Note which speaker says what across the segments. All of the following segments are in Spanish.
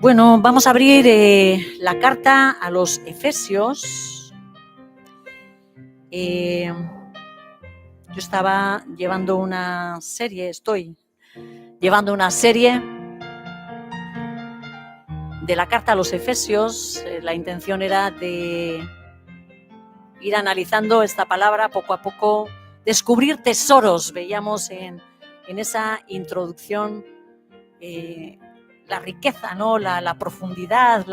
Speaker 1: Bueno, vamos a abrir la carta a los Efesios. Yo estaba llevando una serie, estoy llevando una serie de la carta a los Efesios. La intención era de ir analizando esta palabra poco a poco, descubrir tesoros. Veíamos en esa introducción la riqueza, ¿no? La profundidad,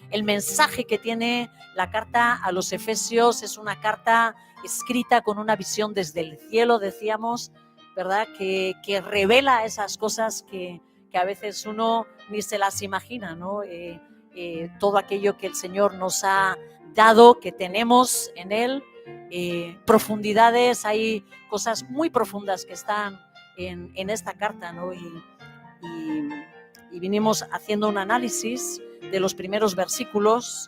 Speaker 1: el mensaje que tiene la carta a los Efesios. Es una carta escrita con una visión desde el cielo, decíamos, ¿verdad? Que revela esas cosas que a veces uno ni se las imagina, ¿no? Todo aquello que el Señor nos ha dado, que tenemos en Él, profundidades, hay cosas muy profundas que están en esta carta, ¿no? Y vinimos haciendo un análisis de los primeros versículos,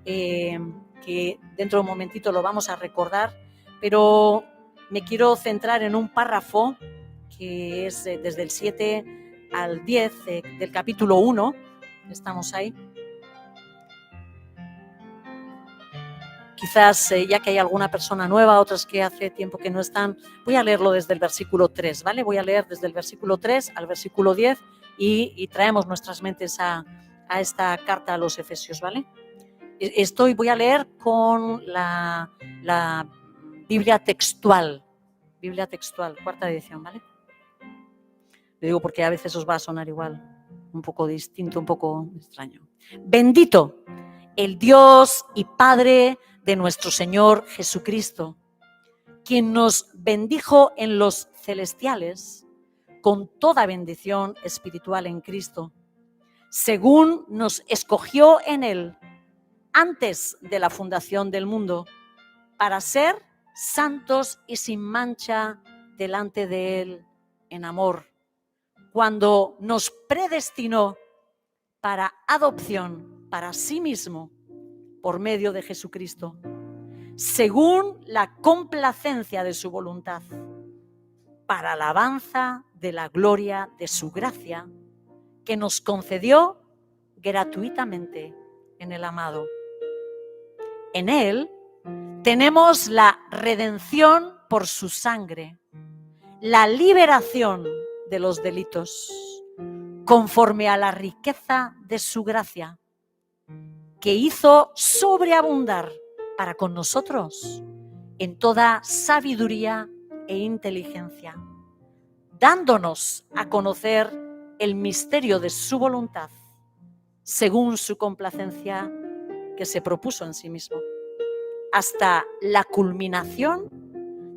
Speaker 1: que dentro de un momentito lo vamos a recordar, pero me quiero centrar en un párrafo que es desde el 7 al 10 del capítulo 1, estamos ahí. Quizás ya que hay alguna persona nueva, otras que hace tiempo que no están, voy a leerlo desde el versículo 3, ¿vale? Voy a leer desde el versículo 3 al versículo 10 y traemos nuestras mentes a esta carta a los Efesios, ¿vale? Voy a leer con la Biblia textual, cuarta edición, ¿vale? Lo digo porque a veces os va a sonar igual, un poco distinto, un poco extraño. Bendito el Dios y Padre de nuestro Señor Jesucristo, quien nos bendijo en los celestiales con toda bendición espiritual en Cristo, según nos escogió en Él antes de la fundación del mundo, para ser santos y sin mancha delante de Él en amor, cuando nos predestinó para adopción para sí mismo por medio de Jesucristo, según la complacencia de su voluntad, para alabanza de la gloria de su gracia, que nos concedió gratuitamente en el amado. En Él tenemos la redención por su sangre, la liberación de los delitos, conforme a la riqueza de su gracia, que hizo sobreabundar para con nosotros en toda sabiduría e inteligencia, dándonos a conocer el misterio de su voluntad, según su complacencia que se propuso en sí mismo, hasta la culminación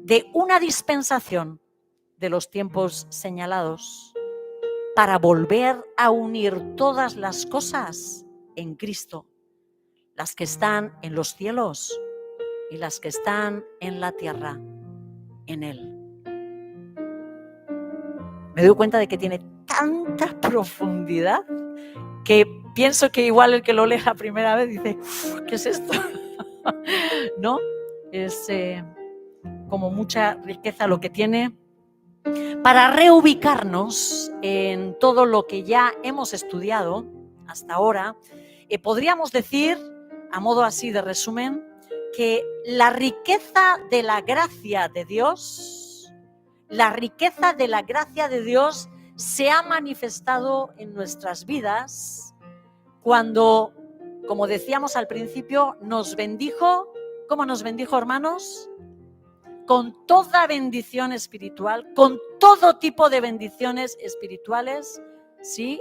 Speaker 1: de una dispensación de los tiempos señalados, para volver a unir todas las cosas en Cristo, las que están en los cielos y las que están en la tierra, en Él. Me doy cuenta de que tiene tanta profundidad que pienso que igual el que lo lee la primera vez dice, ¿qué es esto? ¿No? Es como mucha riqueza lo que tiene para reubicarnos en todo lo que ya hemos estudiado hasta ahora. Podríamos decir, a modo así de resumen, que la riqueza de la gracia de Dios, se ha manifestado en nuestras vidas cuando, como decíamos al principio, nos bendijo. ¿Cómo nos bendijo, hermanos? Con toda bendición espiritual, con todo tipo de bendiciones espirituales, ¿sí?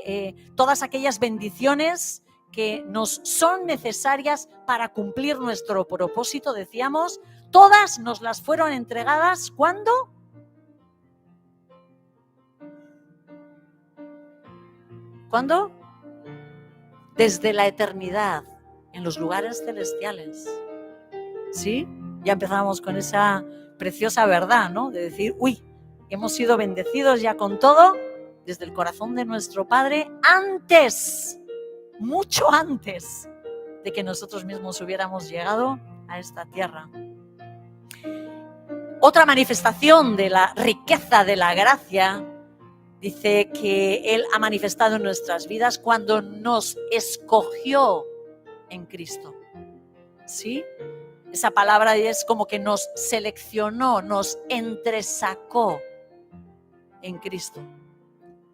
Speaker 1: Todas aquellas bendiciones que nos son necesarias para cumplir nuestro propósito, decíamos, todas nos las fueron entregadas, ¿cuándo? ¿Cuándo? Desde la eternidad, en los lugares celestiales, ¿sí? Ya empezamos con esa preciosa verdad, ¿no? De decir, hemos sido bendecidos ya con todo desde el corazón de nuestro Padre antes, mucho antes de que nosotros mismos hubiéramos llegado a esta tierra. Otra manifestación de la riqueza de la gracia Dice que Él ha manifestado en nuestras vidas cuando nos escogió en Cristo. ¿Sí? Esa palabra es como que nos seleccionó, nos entresacó en Cristo.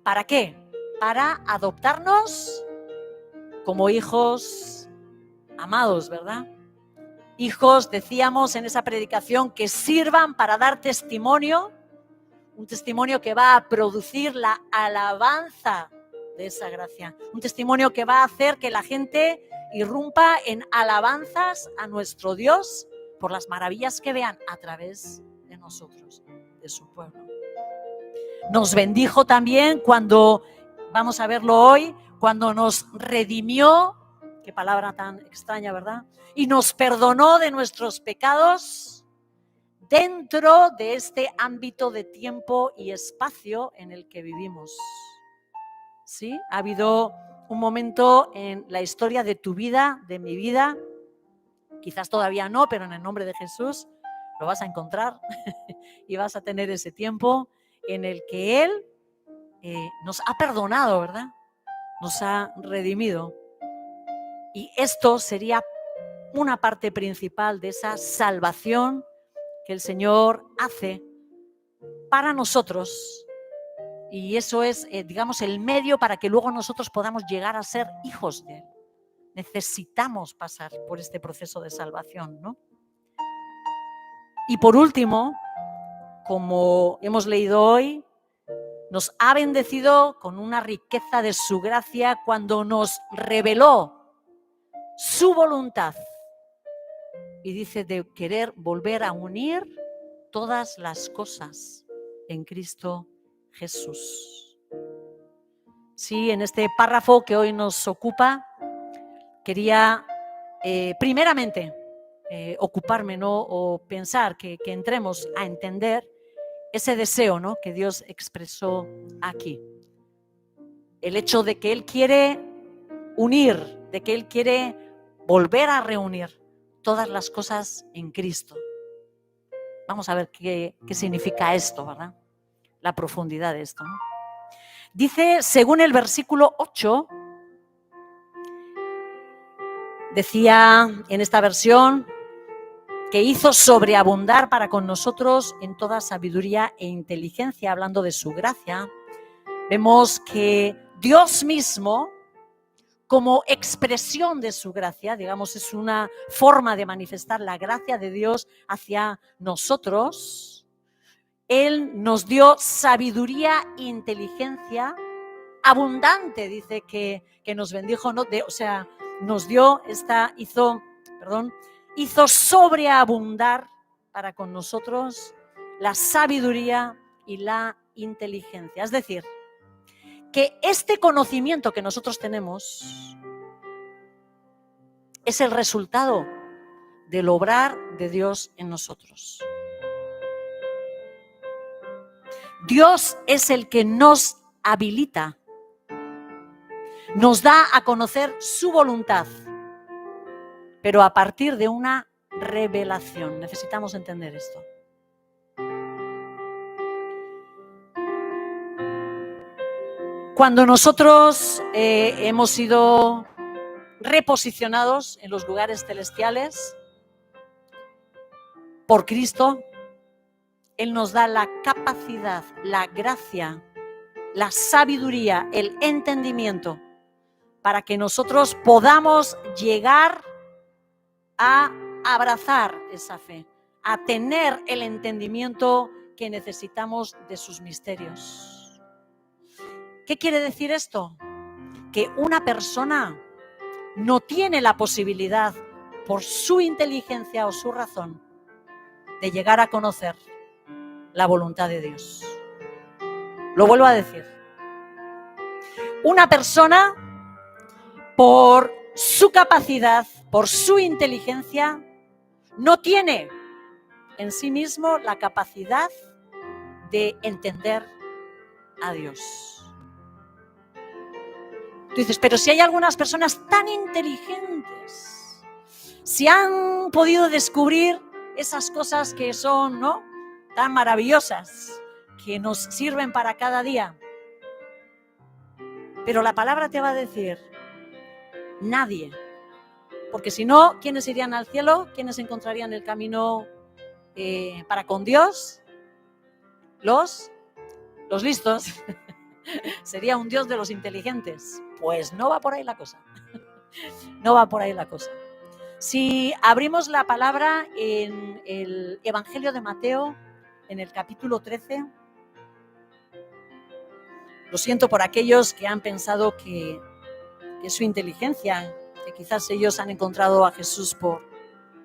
Speaker 1: ¿Para qué? Para adoptarnos como hijos amados, ¿verdad? Hijos, decíamos en esa predicación, que sirvan para dar testimonio, un testimonio que va a producir la alabanza de esa gracia, un testimonio que va a hacer que la gente irrumpa en alabanzas a nuestro Dios por las maravillas que vean a través de nosotros, de su pueblo. Nos bendijo también cuando, vamos a verlo hoy, cuando nos redimió, qué palabra tan extraña, ¿verdad? Y nos perdonó de nuestros pecados dentro de este ámbito de tiempo y espacio en el que vivimos. ¿Sí? Ha habido un momento en la historia de tu vida, de mi vida, quizás todavía no, pero en el nombre de Jesús lo vas a encontrar y vas a tener ese tiempo en el que Él nos ha perdonado, ¿verdad? Nos ha redimido. Y esto sería una parte principal de esa salvación que el Señor hace para nosotros. Y eso es, digamos, el medio para que luego nosotros podamos llegar a ser hijos de Él. Necesitamos pasar por este proceso de salvación, ¿no? Y por último, como hemos leído hoy, nos ha bendecido con una riqueza de su gracia cuando nos reveló su voluntad. Y dice de querer volver a unir todas las cosas en Cristo Jesús. Sí, en este párrafo que hoy nos ocupa, quería primeramente ocuparme, ¿no? O pensar que entremos a entender ese deseo, ¿no? Que Dios expresó aquí. El hecho de que Él quiere unir, de que Él quiere volver a reunir todas las cosas en Cristo. Vamos a ver qué significa esto, ¿verdad? La profundidad de esto, ¿no? Dice, según el versículo 8, decía en esta versión, que hizo sobreabundar para con nosotros en toda sabiduría e inteligencia, hablando de su gracia. Vemos que Dios mismo, como expresión de su gracia, digamos, es una forma de manifestar la gracia de Dios hacia nosotros. Él nos dio sabiduría e inteligencia abundante, dice que nos bendijo, ¿no? Nos dio hizo sobreabundar para con nosotros la sabiduría y la inteligencia. Es decir, que este conocimiento que nosotros tenemos es el resultado del obrar de Dios en nosotros. Dios es el que nos habilita, nos da a conocer su voluntad, pero a partir de una revelación. Necesitamos entender esto. Cuando nosotros hemos sido reposicionados en los lugares celestiales por Cristo, Él nos da la capacidad, la gracia, la sabiduría, el entendimiento para que nosotros podamos llegar a abrazar esa fe, a tener el entendimiento que necesitamos de sus misterios. ¿Qué quiere decir esto? Que una persona no tiene la posibilidad, por su inteligencia o su razón, de llegar a conocer la voluntad de Dios. Lo vuelvo a decir. Una persona, por su capacidad, por su inteligencia, no tiene en sí mismo la capacidad de entender a Dios. Tú dices, pero si hay algunas personas tan inteligentes, si han podido descubrir esas cosas que son, ¿no?, tan maravillosas, que nos sirven para cada día. Pero la palabra te va a decir, nadie. Porque si no, ¿quiénes irían al cielo? ¿Quiénes encontrarían el camino para con Dios? Los listos. Sería un Dios de los inteligentes. Pues no va por ahí la cosa. No va por ahí la cosa. Si abrimos la palabra en el Evangelio de Mateo, en el capítulo 13, lo siento por aquellos que han pensado que su inteligencia, que quizás ellos han encontrado a Jesús por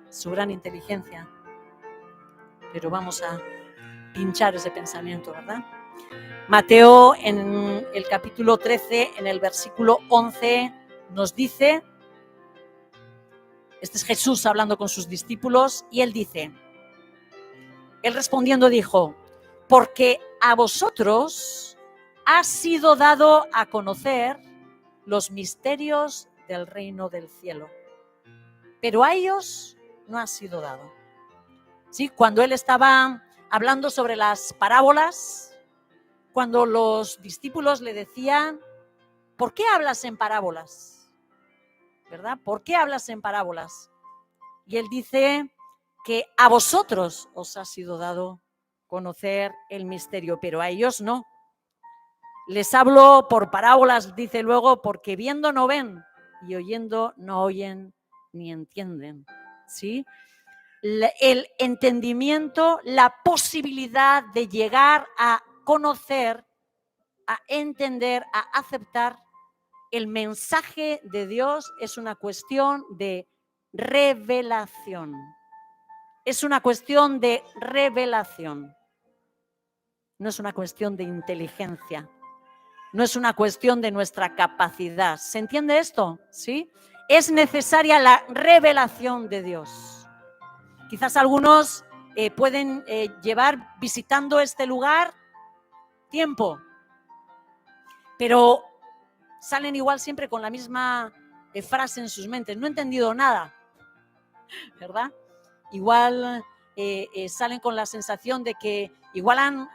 Speaker 1: su gran inteligencia, pero vamos a pinchar ese pensamiento, ¿verdad? Mateo en el capítulo 13, en el versículo 11, nos dice, este es Jesús hablando con sus discípulos, y él dice, él respondiendo dijo, porque a vosotros ha sido dado a conocer los misterios del reino del cielo, pero a ellos no ha sido dado. ¿Sí? Cuando él estaba hablando sobre las parábolas, cuando los discípulos le decían, ¿por qué hablas en parábolas? ¿Verdad? ¿Por qué hablas en parábolas? Y él dice que a vosotros os ha sido dado conocer el misterio, pero a ellos no. Les hablo por parábolas, dice luego, porque viendo no ven y oyendo no oyen ni entienden. ¿Sí? El entendimiento, la posibilidad de llegar a conocer, a entender, a aceptar el mensaje de Dios es una cuestión de revelación. Es una cuestión de revelación. No es una cuestión de inteligencia. No es una cuestión de nuestra capacidad. ¿Se entiende esto? ¿Sí? Es necesaria la revelación de Dios. Quizás algunos pueden llevar visitando este lugar tiempo, pero salen igual siempre con la misma frase en sus mentes. No he entendido nada, ¿verdad? Igual salen con la sensación de que igual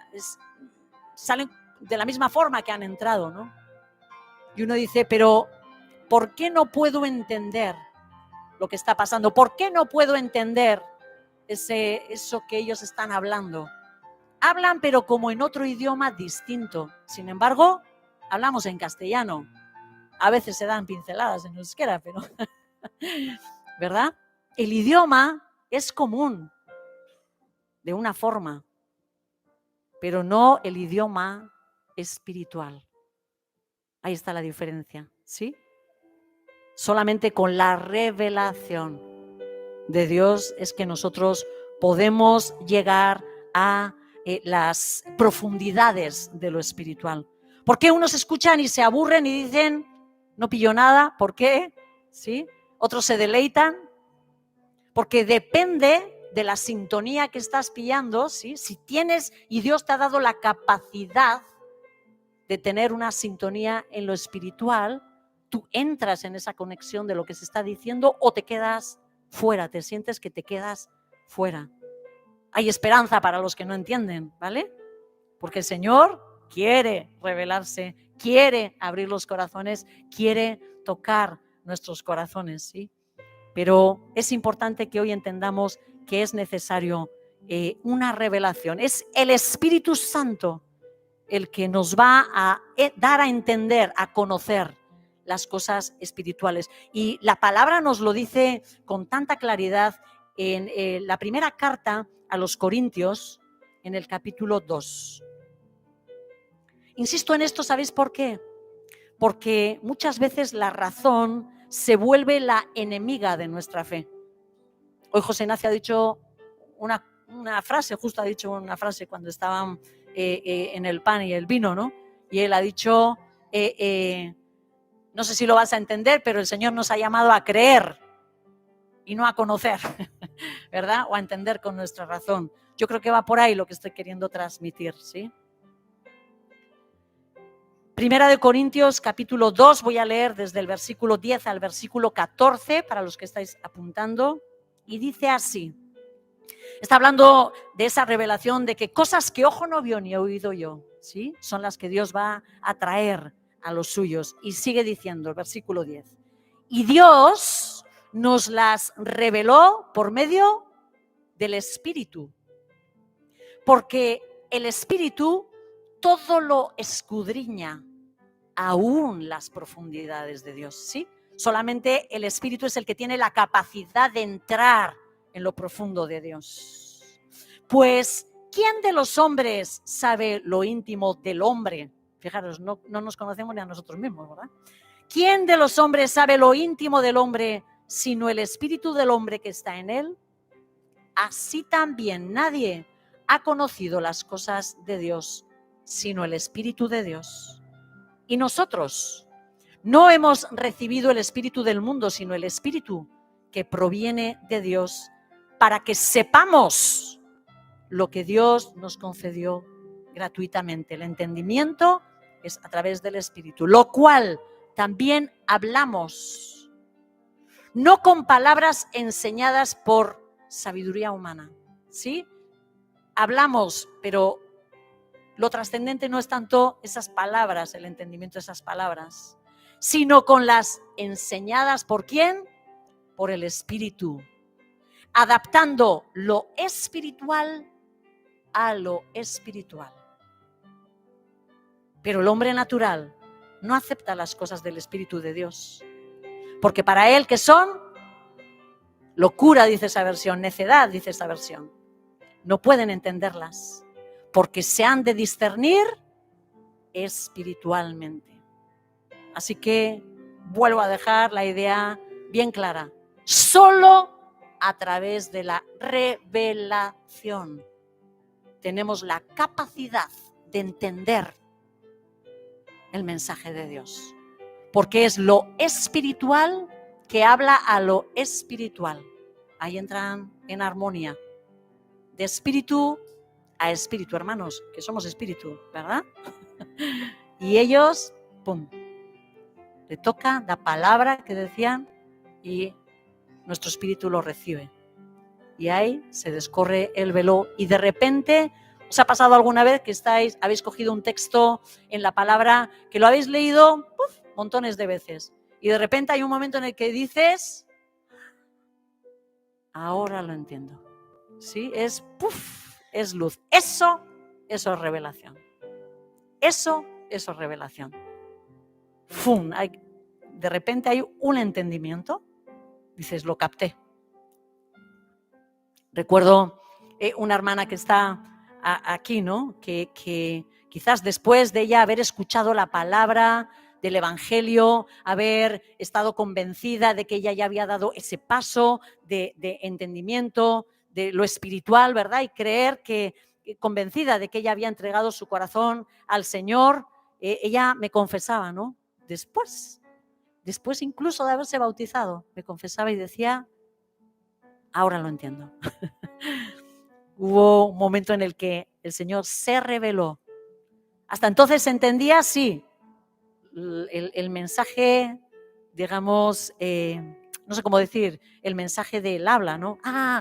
Speaker 1: salen de la misma forma que han entrado, ¿no? Y uno dice, pero ¿por qué no puedo entender lo que está pasando? ¿Por qué no puedo entender eso que ellos están hablando? Hablan, pero como en otro idioma distinto. Sin embargo, hablamos en castellano. A veces se dan pinceladas en euskera, pero ¿verdad? El idioma es común de una forma, pero no el idioma espiritual. Ahí está la diferencia, ¿sí? Solamente con la revelación de Dios es que nosotros podemos llegar a las profundidades de lo espiritual. ¿Por qué unos escuchan y se aburren y dicen, no pillo nada? ¿Por qué? ¿Sí? Otros se deleitan. Porque depende de la sintonía que estás pillando, ¿sí? Si tienes, y Dios te ha dado la capacidad de tener una sintonía en lo espiritual, tú entras en esa conexión de lo que se está diciendo o te quedas fuera, te sientes que te quedas fuera. Hay esperanza para los que no entienden, ¿vale? Porque el Señor quiere revelarse, quiere abrir los corazones, quiere tocar nuestros corazones, ¿sí? Pero es importante que hoy entendamos que es necesario una revelación. Es el Espíritu Santo el que nos va a dar a entender, a conocer las cosas espirituales. Y la palabra nos lo dice con tanta claridad en la primera carta a los Corintios, en el capítulo 2. Insisto en esto, ¿sabéis por qué? Porque muchas veces la razón se vuelve la enemiga de nuestra fe. Hoy José Ignacio ha dicho una frase, justo ha dicho una frase cuando estaban en el pan y el vino, ¿no? Y él ha dicho, no sé si lo vas a entender, pero el Señor nos ha llamado a creer y no a conocer, ¿verdad? O a entender con nuestra razón. Yo creo que va por ahí lo que estoy queriendo transmitir, ¿sí? Primera de Corintios, capítulo 2, voy a leer desde el versículo 10 al versículo 14, para los que estáis apuntando, y dice así. Está hablando de esa revelación de que cosas que ojo no vio ni oído yo, ¿sí? Son las que Dios va a traer a los suyos. Y sigue diciendo el versículo 10. Y Dios nos las reveló por medio del Espíritu, porque el Espíritu todo lo escudriña, aún las profundidades de Dios, ¿sí? Solamente el Espíritu es el que tiene la capacidad de entrar en lo profundo de Dios. Pues, ¿quién de los hombres sabe lo íntimo del hombre? Fijaros, no nos conocemos ni a nosotros mismos, ¿verdad? ¿Quién de los hombres sabe lo íntimo del hombre, sino el espíritu del hombre que está en él? Así también nadie ha conocido las cosas de Dios, sino el Espíritu de Dios. Y nosotros no hemos recibido el espíritu del mundo, sino el Espíritu que proviene de Dios, para que sepamos lo que Dios nos concedió gratuitamente. El entendimiento es a través del Espíritu, lo cual también hablamos, no con palabras enseñadas por sabiduría humana, ¿sí? Hablamos, pero lo trascendente no es tanto esas palabras, el entendimiento de esas palabras, sino con las enseñadas ¿por quién? Por el Espíritu, adaptando lo espiritual a lo espiritual. Pero el hombre natural no acepta las cosas del Espíritu de Dios, porque para él, ¿qué son? Locura, dice esa versión, necedad, dice esa versión. No pueden entenderlas, porque se han de discernir espiritualmente. Así que vuelvo a dejar la idea bien clara. Solo a través de la revelación tenemos la capacidad de entender el mensaje de Dios, porque es lo espiritual que habla a lo espiritual. Ahí entran en armonía, de espíritu a espíritu, hermanos, que somos espíritu, ¿verdad? Y ellos, pum, le toca la palabra que decían y nuestro espíritu lo recibe. Y ahí se descorre el velo y de repente, ¿os ha pasado alguna vez que habéis cogido un texto en la palabra, que lo habéis leído montones de veces y de repente hay un momento en el que dices, ahora lo entiendo? ¿Sí? Es luz. Eso es revelación. Eso es revelación. ¡Fum! De repente hay un entendimiento. Dices, lo capté. Recuerdo una hermana que está aquí, ¿no? Que quizás después de ella haber escuchado la palabra del Evangelio, haber estado convencida de que ella ya había dado ese paso de entendimiento de lo espiritual, ¿verdad? Y creer convencida de que ella había entregado su corazón al Señor, ella me confesaba, ¿no? Después incluso de haberse bautizado, me confesaba y decía, ahora lo entiendo. Hubo un momento en el que el Señor se reveló. Hasta entonces se entendía, sí, el mensaje, digamos, no sé cómo decir, el mensaje del habla, ¿no?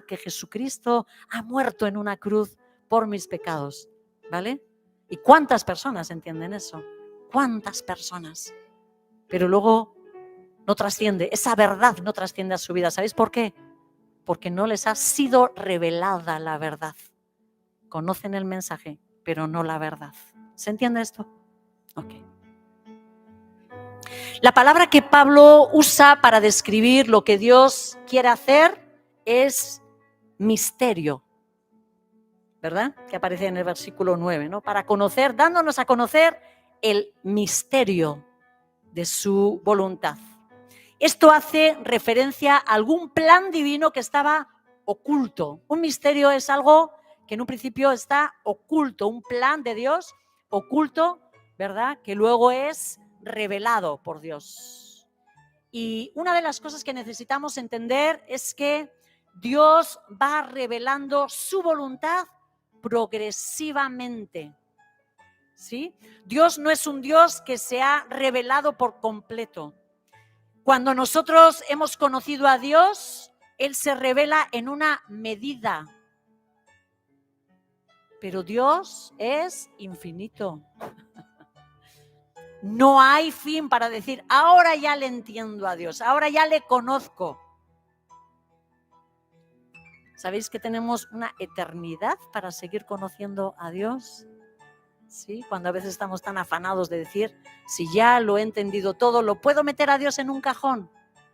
Speaker 1: Que Jesucristo ha muerto en una cruz por mis pecados, ¿vale? ¿Y cuántas personas entienden eso? ¿Cuántas personas? Pero luego no trasciende, esa verdad no trasciende a su vida. ¿Sabéis por qué? Porque no les ha sido revelada la verdad. Conocen el mensaje, pero no la verdad. ¿Se entiende esto? Ok. La palabra que Pablo usa para describir lo que Dios quiere hacer es misterio, ¿verdad? Que aparece en el versículo 9, ¿no? Para conocer, dándonos a conocer el misterio de su voluntad. Esto hace referencia a algún plan divino que estaba oculto. Un misterio es algo que en un principio está oculto, un plan de Dios oculto, ¿verdad? Que luego es revelado por Dios. Y una de las cosas que necesitamos entender es que Dios va revelando su voluntad progresivamente, ¿sí? Dios no es un Dios que se ha revelado por completo. Cuando nosotros hemos conocido a Dios, Él se revela en una medida. Pero Dios es infinito. No hay fin para decir, ahora ya le entiendo a Dios, ahora ya le conozco. ¿Sabéis que tenemos una eternidad para seguir conociendo a Dios? ¿Sí? Cuando a veces estamos tan afanados de decir, si ya lo he entendido todo, ¿lo puedo meter a Dios en un cajón?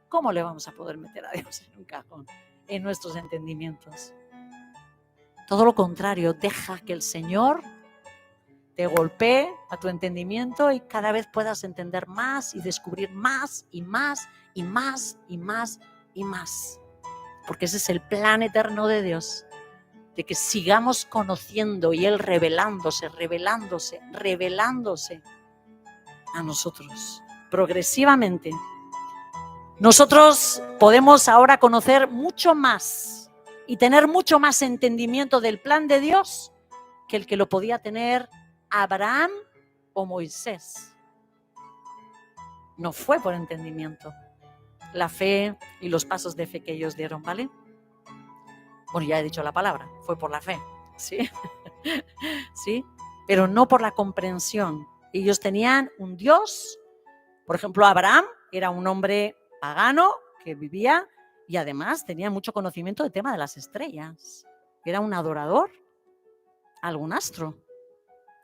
Speaker 1: ¿Cómo le vamos a poder meter a Dios en un cajón? En nuestros entendimientos. Todo lo contrario, deja que el Señor te golpee a tu entendimiento y cada vez puedas entender más y descubrir más y más y más y más y más. Porque ese es el plan eterno de Dios, de que sigamos conociendo y Él revelándose a nosotros progresivamente. Nosotros podemos ahora conocer mucho más y tener mucho más entendimiento del plan de Dios que el que lo podía tener Abraham o Moisés. No fue por entendimiento. La fe y los pasos de fe que ellos dieron, ¿vale? Bueno, ya he dicho la palabra, fue por la fe, ¿sí? ¿Sí? Pero no por la comprensión. Ellos tenían un Dios, por ejemplo, Abraham era un hombre pagano que vivía y además tenía mucho conocimiento del tema de las estrellas. Era un adorador a algún astro,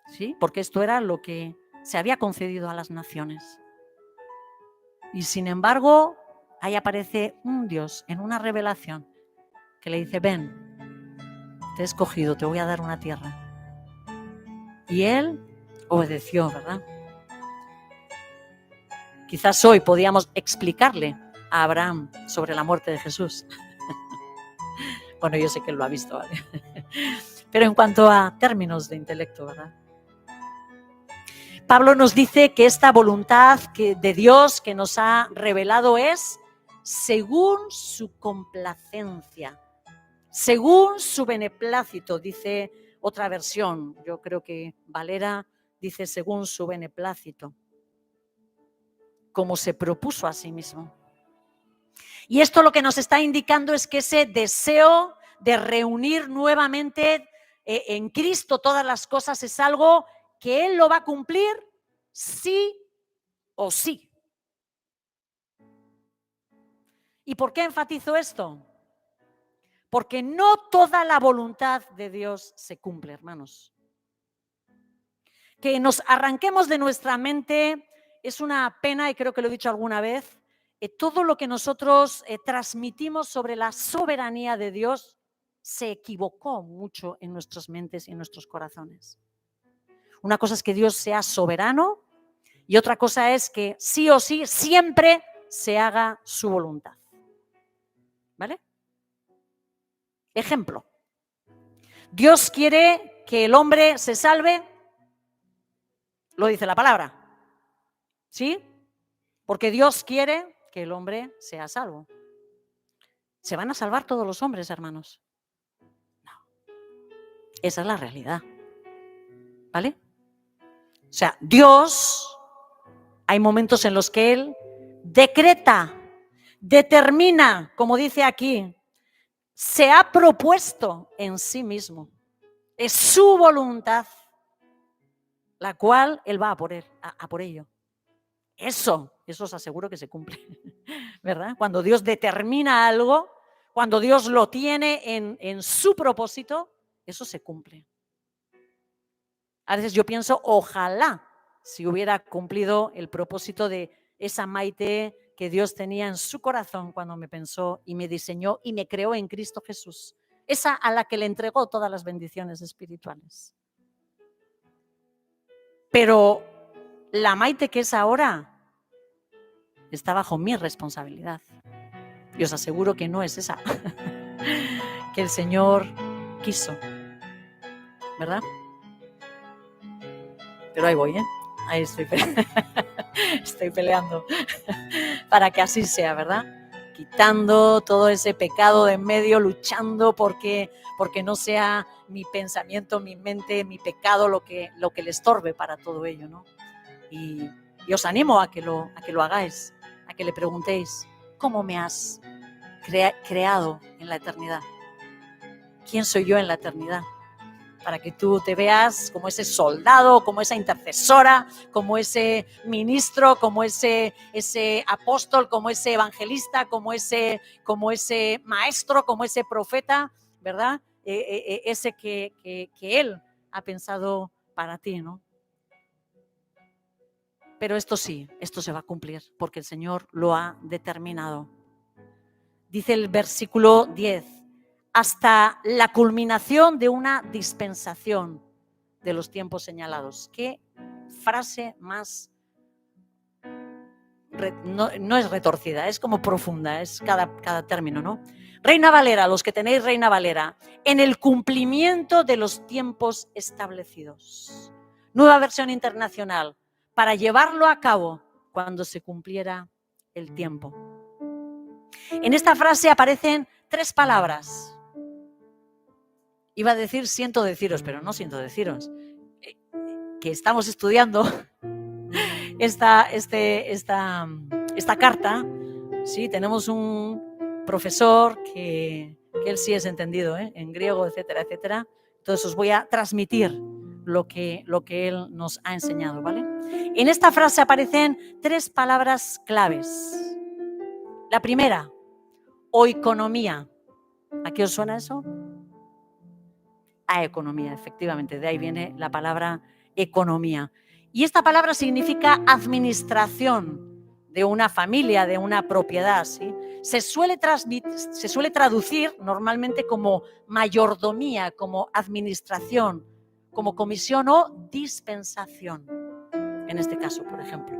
Speaker 1: ¿sí? Porque esto era lo que se había concedido a las naciones. Y sin embargo, ahí aparece un Dios en una revelación que le dice, ven, te he escogido, te voy a dar una tierra. Y él obedeció, ¿verdad? Quizás hoy podíamos explicarle a Abraham sobre la muerte de Jesús. Bueno, yo sé que él lo ha visto, ¿vale? Pero en cuanto a términos de intelecto, ¿verdad? Pablo nos dice que esta voluntad de Dios que nos ha revelado es según su complacencia, según su beneplácito, dice otra versión. Yo creo que Valera dice según su beneplácito, como se propuso a sí mismo. Y esto lo que nos está indicando es que ese deseo de reunir nuevamente en Cristo todas las cosas es algo que Él lo va a cumplir sí o sí. ¿Y por qué enfatizo esto? Porque no toda la voluntad de Dios se cumple, hermanos. Que nos arranquemos de nuestra mente es una pena, y creo que lo he dicho alguna vez, todo lo que nosotros transmitimos sobre la soberanía de Dios se equivocó mucho en nuestras mentes y en nuestros corazones. Una cosa es que Dios sea soberano y otra cosa es que sí o sí siempre se haga su voluntad. ¿Vale? Ejemplo. Dios quiere que el hombre se salve, lo dice la palabra. ¿Sí? Porque Dios quiere que el hombre sea salvo. ¿Se van a salvar todos los hombres, hermanos? No. Esa es la realidad. ¿Vale? O sea, Dios, hay momentos en los que Él decreta, determina, como dice aquí, se ha propuesto en sí mismo. Es su voluntad, la cual Él va a por ello. Eso os aseguro que se cumple, ¿verdad? Cuando Dios determina algo, cuando Dios lo tiene en su propósito, eso se cumple. A veces yo pienso, ojalá si hubiera cumplido el propósito de esa Maite que Dios tenía en su corazón cuando me pensó y me diseñó y me creó en Cristo Jesús. Esa a la que le entregó todas las bendiciones espirituales. Pero la Maite que es ahora está bajo mi responsabilidad. Y os aseguro que no es esa que el Señor quiso, ¿verdad? Pero ahí voy, ahí estoy peleando para que así sea, ¿verdad? Quitando todo ese pecado de en medio, luchando porque no sea mi pensamiento, mi mente, mi pecado lo que le estorbe para todo ello, ¿no? Y os animo a que lo hagáis, a que le preguntéis, ¿cómo me has creado en la eternidad? ¿Quién soy yo en la eternidad? para que tú te veas como ese soldado, como esa intercesora, como ese ministro, como ese apóstol, como ese evangelista, como ese maestro, como ese profeta, ¿verdad? Ese que Él ha pensado para ti, ¿no? Pero esto sí, esto se va a cumplir porque el Señor lo ha determinado. Dice el versículo 10, hasta la culminación de una dispensación de los tiempos señalados. Qué frase más, no es retorcida, es como profunda, es cada término, ¿no? Reina Valera, los que tenéis Reina Valera, en el cumplimiento de los tiempos establecidos. Nueva versión internacional, para llevarlo a cabo cuando se cumpliera el tiempo. En esta frase aparecen 3 palabras. Iba a decir siento deciros, pero no siento deciros. Que estamos estudiando esta carta, sí, tenemos un profesor que él sí es entendido, en griego, etcétera, etcétera. Entonces os voy a transmitir lo que él nos ha enseñado, ¿vale? En esta frase aparecen 3 palabras claves. La primera, oikonomía. ¿A qué os suena eso? A economía, efectivamente, de ahí viene la palabra economía. Y esta palabra significa administración de una familia, de una propiedad, ¿sí? Se suele traducir normalmente como mayordomía, como administración, como comisión o dispensación, en este caso, por ejemplo.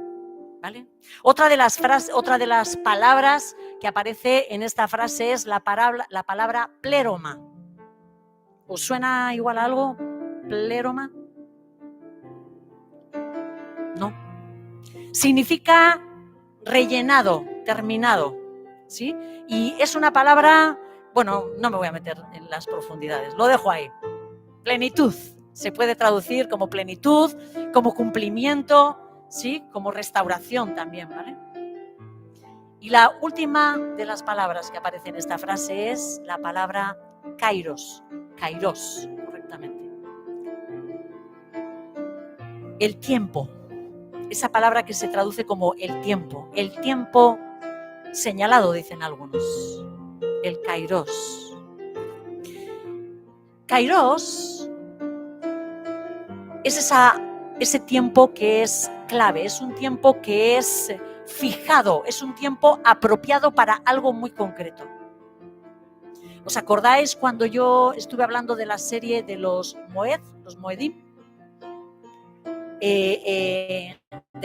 Speaker 1: ¿Vale? Otra de las palabras que aparece en esta frase es la palabra pléroma. ¿Os suena igual a algo? ¿Pléroma? No. Significa rellenado, terminado, ¿sí? Y es una palabra, bueno, no me voy a meter en las profundidades, lo dejo ahí. Plenitud. Se puede traducir como plenitud, como cumplimiento, ¿sí? Como restauración también, ¿vale? Y la última de las palabras que aparece en esta frase es la palabra kairos. Kairos, correctamente. El tiempo. Esa palabra que se traduce como el tiempo señalado, dicen algunos, el kairos. Kairos es ese tiempo que es clave, es un tiempo que es fijado, es un tiempo apropiado para algo muy concreto. ¿Os acordáis cuando yo estuve hablando de la serie de los Moedim? De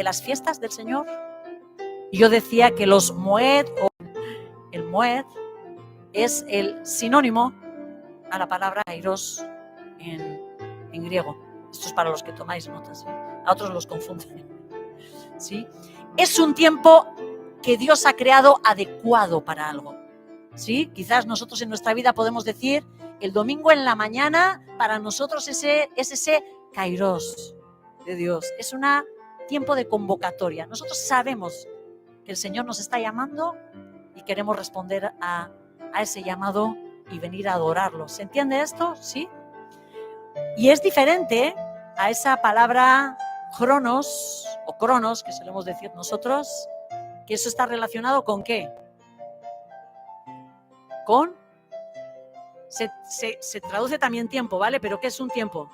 Speaker 1: las fiestas del Señor. Y yo decía que los Moed, o el Moed, es el sinónimo a la palabra kairos en griego. Esto es para los que tomáis notas, ¿sí? A otros los confunden, ¿sí? Es un tiempo que Dios ha creado adecuado para algo, ¿sí? Quizás nosotros en nuestra vida podemos decir, el domingo en la mañana para nosotros es ese kairos de Dios, es un tiempo de convocatoria. Nosotros sabemos que el Señor nos está llamando y queremos responder a ese llamado y venir a adorarlo. ¿Se entiende esto? ¿Sí? Y es diferente a esa palabra cronos o cronos que solemos decir nosotros, que eso está relacionado con ¿qué? Con se traduce también tiempo, ¿vale? Pero ¿qué es un tiempo?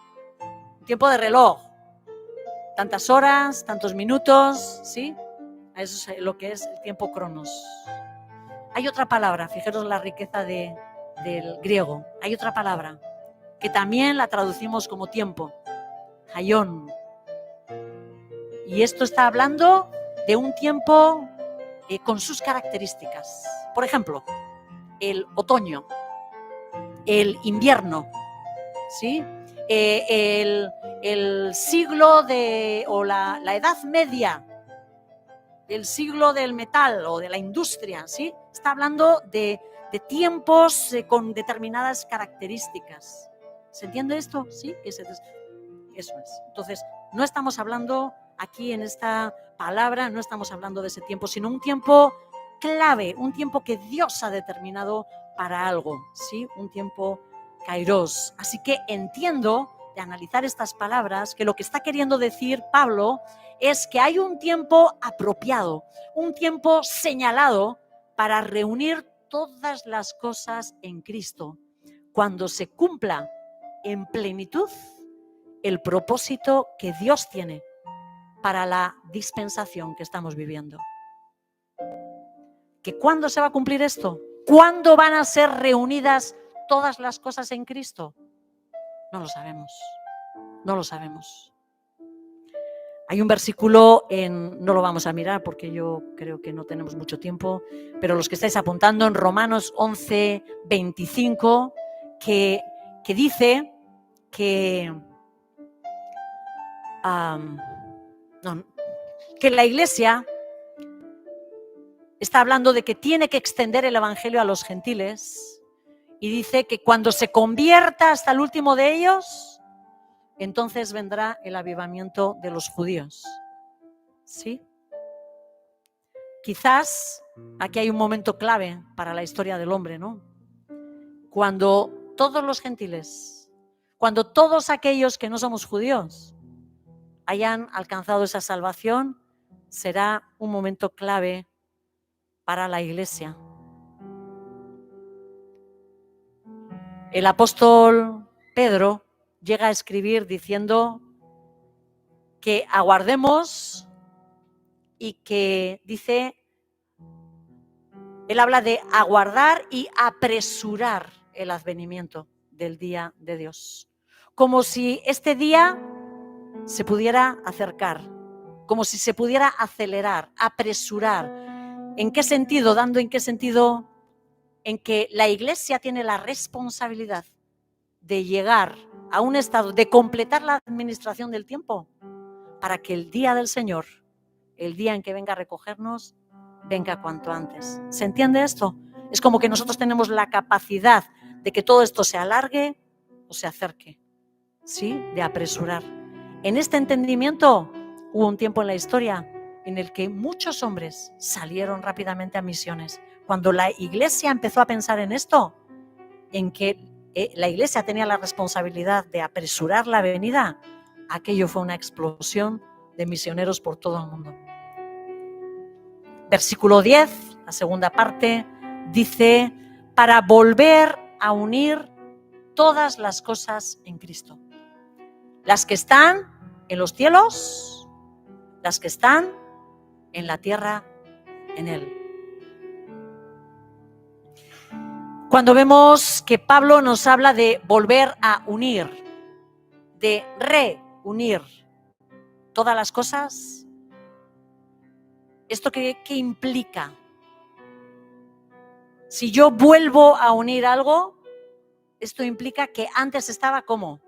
Speaker 1: Un tiempo de reloj. Tantas horas, tantos minutos, ¿sí? Eso es lo que es el tiempo cronos. Hay otra palabra, fijaros la riqueza del griego. Hay otra palabra que también la traducimos como tiempo, haion. Y esto está hablando de un tiempo con sus características. Por ejemplo, el otoño, el invierno, ¿sí? El siglo o la Edad Media, el siglo del metal o de la industria, ¿sí? Está hablando de tiempos con determinadas características. ¿Se entiende esto? Sí, eso es. Entonces, no estamos hablando aquí en esta palabra, no estamos hablando de ese tiempo, sino un tiempo clave, un tiempo que Dios ha determinado para algo, ¿sí? Un tiempo Kairos. Así que entiendo de analizar estas palabras que lo que está queriendo decir Pablo es que hay un tiempo apropiado, un tiempo señalado para reunir todas las cosas en Cristo, cuando se cumpla en plenitud el propósito que Dios tiene para la dispensación que estamos viviendo. ¿Que cuándo se va a cumplir esto? ¿Cuándo van a ser reunidas todas las cosas en Cristo? No lo sabemos. No lo sabemos. Hay un versículo no lo vamos a mirar porque yo creo que no tenemos mucho tiempo, pero los que estáis apuntando en Romanos 11, 25, que dice que la Iglesia está hablando de que tiene que extender el evangelio a los gentiles y dice que cuando se convierta hasta el último de ellos, entonces vendrá el avivamiento de los judíos. ¿Sí? Quizás aquí hay un momento clave para la historia del hombre, ¿no? Cuando todos los gentiles, cuando todos aquellos que no somos judíos hayan alcanzado esa salvación, será un momento clave para la Iglesia. El apóstol Pedro llega a escribir diciendo que aguardemos y que dice, él habla de aguardar y apresurar el advenimiento del día de Dios. Como si este día se pudiera acercar, como si se pudiera acelerar, apresurar. ¿En qué sentido? ¿Dando en qué sentido? En que la Iglesia tiene la responsabilidad de llegar a un estado, de completar la administración del tiempo, para que el día del Señor, el día en que venga a recogernos, venga cuanto antes. ¿Se entiende esto? Es como que nosotros tenemos la capacidad de que todo esto se alargue o se acerque, ¿sí? De apresurar. En este entendimiento hubo un tiempo en la historia en el que muchos hombres salieron rápidamente a misiones. Cuando la Iglesia empezó a pensar en esto, en que la Iglesia tenía la responsabilidad de apresurar la venida, aquello fue una explosión de misioneros por todo el mundo. Versículo 10, la segunda parte, dice, para volver a unir todas las cosas en Cristo. Las que están en los cielos, las que están en la tierra, en Él. Cuando vemos que Pablo nos habla de volver a unir, de reunir todas las cosas, ¿esto qué implica? Si yo vuelvo a unir algo, esto implica que antes estaba ¿cómo?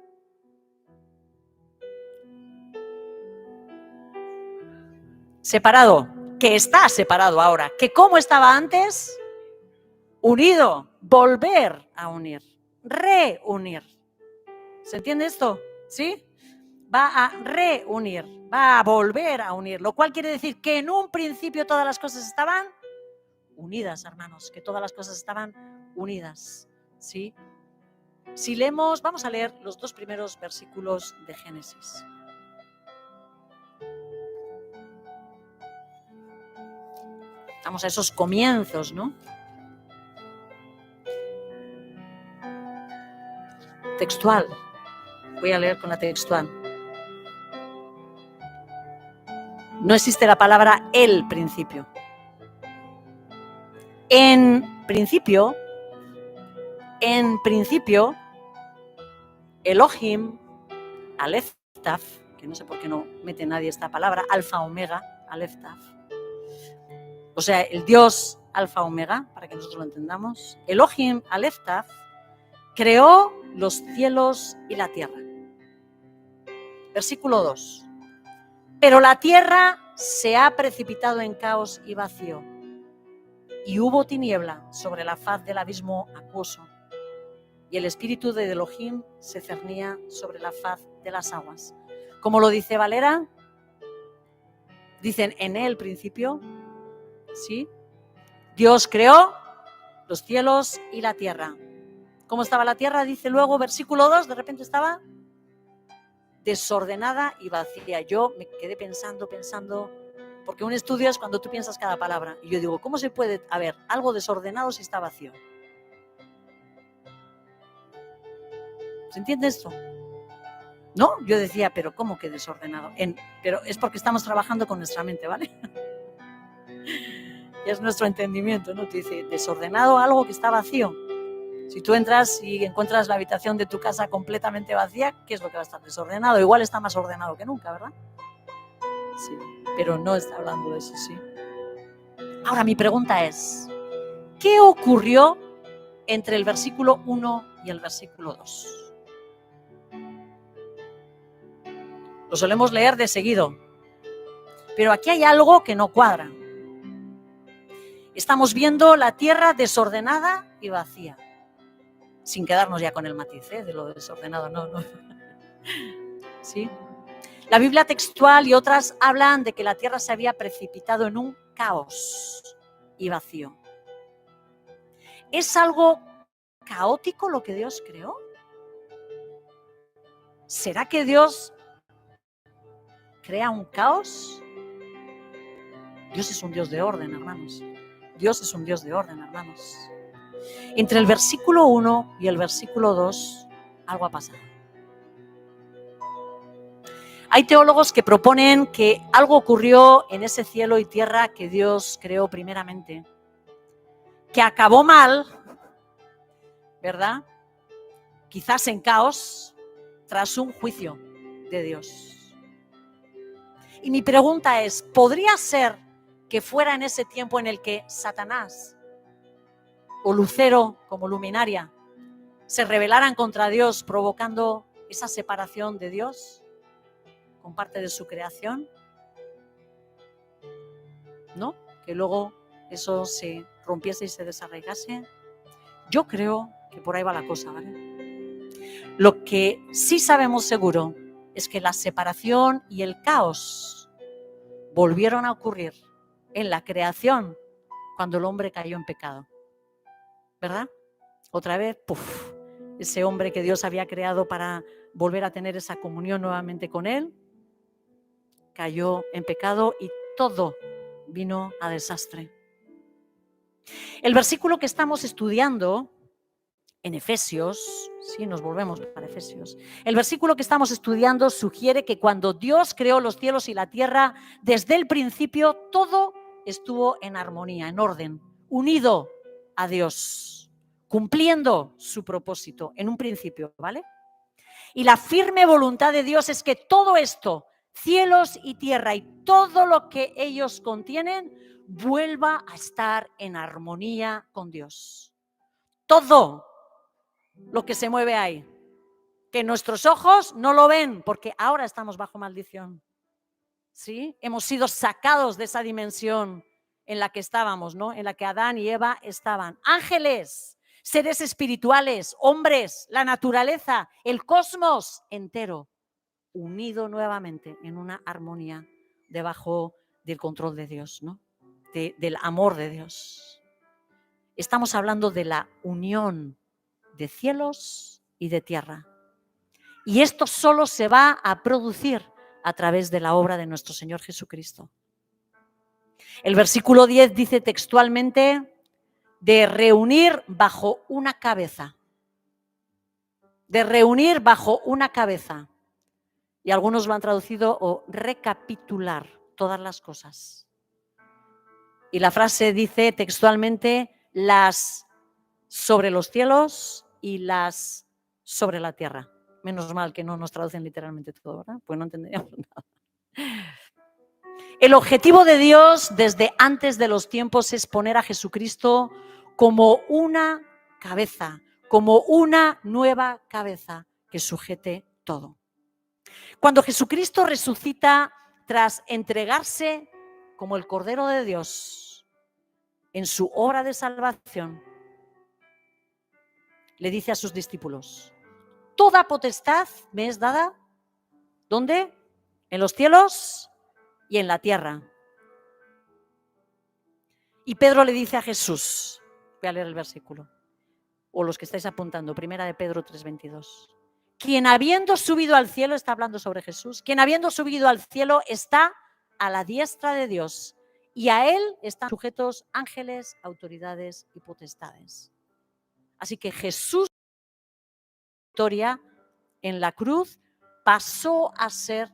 Speaker 1: Separado, que está separado ahora, que ¿cómo estaba antes? Unido, volver a unir, reunir. ¿Se entiende esto? ¿Sí? Va a reunir, va a volver a unir, lo cual quiere decir que en un principio todas las cosas estaban unidas, hermanos, que todas las cosas estaban unidas, ¿sí? Si leemos, vamos a leer los 2 primeros versículos de Génesis. Vamos a esos comienzos, ¿no? Textual. Voy a leer con la textual. No existe la palabra el principio. En principio, Elohim, Aleph Taf, que no sé por qué no mete nadie esta palabra, Alfa Omega, Aleph Taf. O sea, el Dios Alfa Omega, para que nosotros lo entendamos. Elohim, Aleph Taf, creó los cielos y la tierra. Versículo 2. Pero la tierra se ha precipitado en caos y vacío, y hubo tiniebla sobre la faz del abismo acuoso, y el espíritu de Elohim se cernía sobre la faz de las aguas. ¿Cómo lo dice Valera? Dicen en el principio, ¿sí? Dios creó los cielos y la tierra. ¿Cómo estaba la tierra? Dice luego, versículo 2, de repente estaba desordenada y vacía. Yo me quedé pensando, porque un estudio es cuando tú piensas cada palabra. Y yo digo, ¿cómo se puede haber algo desordenado si está vacío? ¿Se entiende esto? ¿No? Yo decía, pero ¿cómo que desordenado? Pero es porque estamos trabajando con nuestra mente, ¿vale? Es nuestro entendimiento, ¿no? Tú dices, desordenado algo que está vacío. Si tú entras y encuentras la habitación de tu casa completamente vacía, ¿qué es lo que va a estar desordenado? Igual está más ordenado que nunca, ¿verdad? Sí, pero no está hablando de eso, sí. Ahora, mi pregunta es, ¿qué ocurrió entre el versículo 1 y el versículo 2? Lo solemos leer de seguido, pero aquí hay algo que no cuadra. Estamos viendo la tierra desordenada y vacía, sin quedarnos ya con el matiz de lo desordenado, no. ¿Sí? La Biblia textual y otras hablan de que la tierra se había precipitado en un caos y vacío. ¿Es algo caótico lo que Dios creó? ¿Será que Dios crea un caos? Dios es un Dios de orden, hermanos. Dios es un Dios de orden, hermanos. Entre el versículo 1 y el versículo 2, algo ha pasado. Hay teólogos que proponen que algo ocurrió en ese cielo y tierra que Dios creó primeramente, que acabó mal, ¿verdad? Quizás en caos, tras un juicio de Dios. Y mi pregunta es, ¿podría ser que fuera en ese tiempo en el que Satanás o Lucero como luminaria se rebelaran contra Dios, provocando esa separación de Dios con parte de su creación? ¿No? Que luego eso se rompiese y se desarraigase. Yo creo que por ahí va la cosa, ¿vale? Lo que sí sabemos seguro es que la separación y el caos volvieron a ocurrir en la creación cuando el hombre cayó en pecado, ¿verdad? Otra vez, ese hombre que Dios había creado para volver a tener esa comunión nuevamente con él, cayó en pecado y todo vino a desastre. El versículo que estamos estudiando en Efesios, sí, nos volvemos para Efesios. El versículo que estamos estudiando sugiere que cuando Dios creó los cielos y la tierra, desde el principio todo estuvo en armonía, en orden, unido a Dios, cumpliendo su propósito en un principio, ¿vale? Y la firme voluntad de Dios es que todo esto, cielos y tierra y todo lo que ellos contienen, vuelva a estar en armonía con Dios. Todo lo que se mueve ahí, que nuestros ojos no lo ven, porque ahora estamos bajo maldición. ¿Sí? Hemos sido sacados de esa dimensión en la que estábamos, ¿no? En la que Adán y Eva estaban. Ángeles, seres espirituales, hombres, la naturaleza, el cosmos entero, unido nuevamente en una armonía debajo del control de Dios, ¿no? Del amor de Dios. Estamos hablando de la unión de cielos y de tierra. Y esto solo se va a producir a través de la obra de nuestro Señor Jesucristo. El versículo 10 dice textualmente de reunir bajo una cabeza. De reunir bajo una cabeza. Y algunos lo han traducido o recapitular todas las cosas. Y la frase dice textualmente las sobre los cielos y las sobre la tierra. Menos mal que no nos traducen literalmente todo, ¿verdad? Pues no entenderíamos nada. El objetivo de Dios desde antes de los tiempos es poner a Jesucristo como una cabeza, como una nueva cabeza que sujete todo. Cuando Jesucristo resucita tras entregarse como el Cordero de Dios en su obra de salvación, le dice a sus discípulos, toda potestad me es dada, ¿dónde? En los cielos y en la tierra. Y Pedro le dice a Jesús, voy a leer el versículo, o los que estáis apuntando, 1 de Pedro 3:22. Quien habiendo subido al cielo, está hablando sobre Jesús, quien habiendo subido al cielo está a la diestra de Dios y a él están sujetos ángeles, autoridades y potestades. Así que Jesús, victoria en la cruz, pasó a ser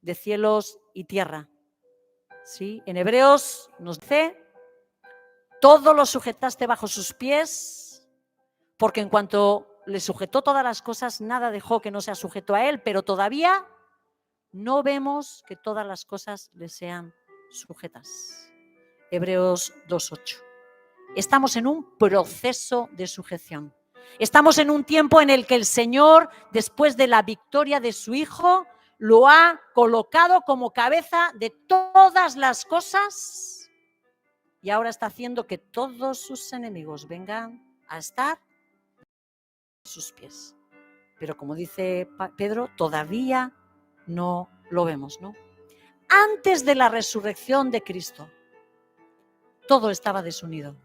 Speaker 1: de cielos y tierra. ¿Sí? En Hebreos nos dice, todo lo sujetaste bajo sus pies, porque en cuanto le sujetó todas las cosas, nada dejó que no sea sujeto a él, pero todavía no vemos que todas las cosas le sean sujetas. Hebreos 2:8. Estamos en un proceso de sujeción. Estamos en un tiempo en el que el Señor, después de la victoria de su Hijo, lo ha colocado como cabeza de todas las cosas y ahora está haciendo que todos sus enemigos vengan a estar a sus pies. Pero como dice Pedro, todavía no lo vemos, ¿no? Antes de la resurrección de Cristo, todo estaba desunido.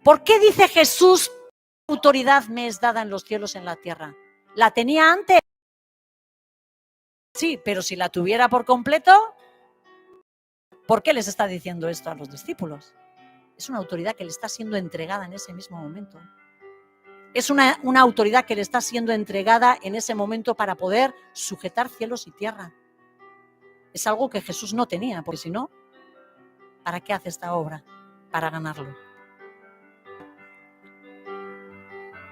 Speaker 1: ¿Por qué dice Jesús, autoridad me es dada en los cielos y en la tierra? ¿La tenía antes? Sí, pero si la tuviera por completo, ¿por qué les está diciendo esto a los discípulos? Es una autoridad que le está siendo entregada en ese mismo momento. Es una autoridad que le está siendo entregada en ese momento para poder sujetar cielos y tierra. Es algo que Jesús no tenía, porque si no, ¿para qué hace esta obra? Para ganarlo.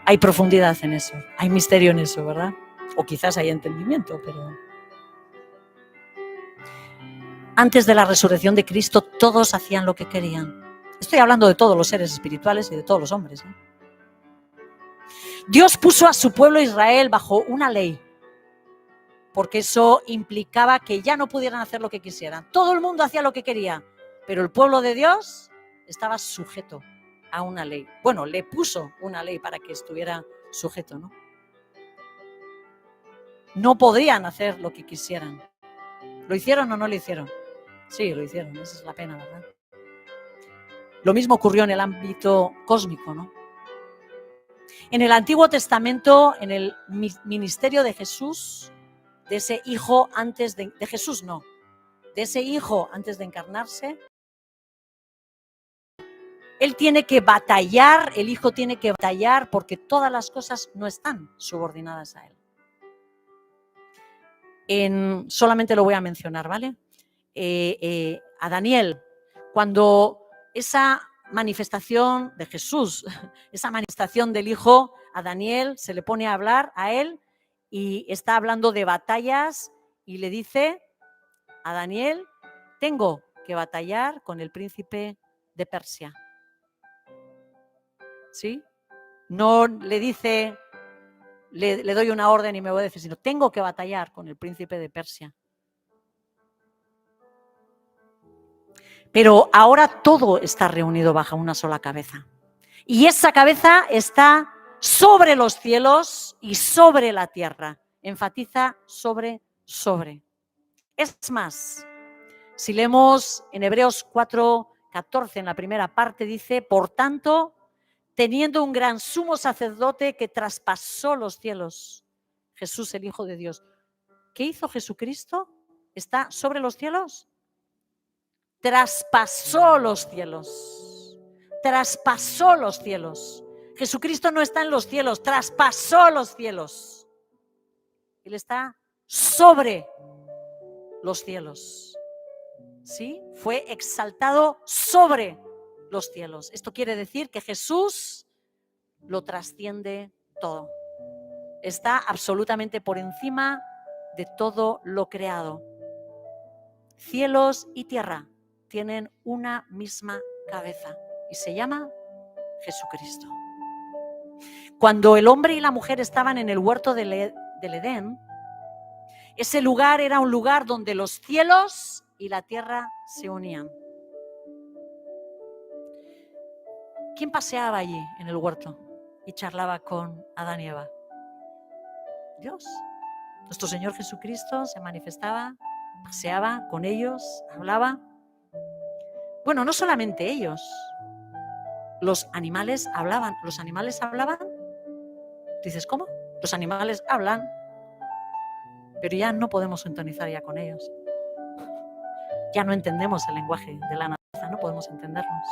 Speaker 1: Hay profundidad en eso, hay misterio en eso, ¿verdad? O quizás hay entendimiento, pero... Antes de la resurrección de Cristo, todos hacían lo que querían. Estoy hablando de todos los seres espirituales y de todos los hombres, ¿eh? Dios puso a su pueblo Israel bajo una ley, porque eso implicaba que ya no pudieran hacer lo que quisieran. Todo el mundo hacía lo que quería, pero el pueblo de Dios estaba sujeto a una ley. Bueno, le puso una ley para que estuviera sujeto, ¿no? No podían hacer lo que quisieran. ¿Lo hicieron o no lo hicieron? Sí, lo hicieron, esa es la pena, ¿verdad? Lo mismo ocurrió en el ámbito cósmico, ¿no? En el Antiguo Testamento, en el ministerio de Jesús, de ese hijo antes de Jesús, no, de ese hijo antes de encarnarse, él tiene que batallar, el hijo tiene que batallar porque todas las cosas no están subordinadas a él. Solamente lo voy a mencionar, ¿vale? A Daniel, cuando esa manifestación de Jesús, esa manifestación del Hijo, a Daniel se le pone a hablar a él y está hablando de batallas y le dice a Daniel, tengo que batallar con el príncipe de Persia. ¿Sí? No le dice, le doy una orden y me obedece, sino tengo que batallar con el príncipe de Persia. Pero ahora todo está reunido bajo una sola cabeza. Y esa cabeza está sobre los cielos y sobre la tierra. Enfatiza sobre. Es más, si leemos en Hebreos 4:14, en la primera parte, dice, por tanto, teniendo un gran sumo sacerdote que traspasó los cielos, Jesús el Hijo de Dios. ¿Qué hizo Jesucristo? ¿Está sobre los cielos? Traspasó los cielos. Traspasó los cielos. Jesucristo no está en los cielos, traspasó los cielos. Él está sobre los cielos. ¿Sí? Fue exaltado sobre los cielos. Esto quiere decir que Jesús lo trasciende todo. Está absolutamente por encima de todo lo creado. Cielos y tierra tienen una misma cabeza y se llama Jesucristo. Cuando el hombre y la mujer estaban en el huerto del Edén, ese lugar era un lugar donde los cielos y la tierra se unían. ¿Quién paseaba allí en el huerto y charlaba con Adán y Eva? Dios. Nuestro Señor Jesucristo se manifestaba, paseaba con ellos, hablaba. Bueno, no solamente ellos. Los animales hablaban. ¿Los animales hablaban? Dices, ¿cómo? Los animales hablan, pero ya no podemos sintonizar ya con ellos. Ya no entendemos el lenguaje de la naturaleza, no podemos entendernos.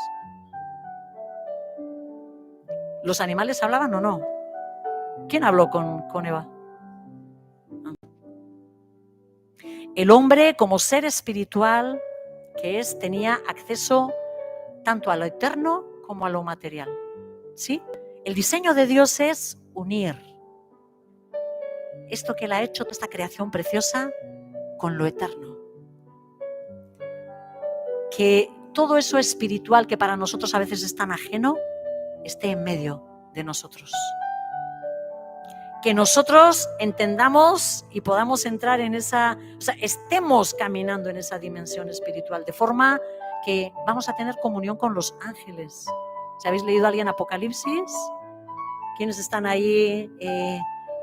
Speaker 1: ¿Los animales hablaban o no? ¿Quién habló con Eva? El hombre, como ser espiritual que es, tenía acceso tanto a lo eterno como a lo material. ¿Sí? El diseño de Dios es unir esto que Él ha hecho, esta creación preciosa, con lo eterno. Que todo eso espiritual que para nosotros a veces es tan ajeno, esté en medio de nosotros. Que nosotros entendamos y podamos entrar en esa, o sea, estemos caminando en esa dimensión espiritual, de forma que vamos a tener comunión con los ángeles. ¿Si habéis leído alguien Apocalipsis? ¿Quiénes están ahí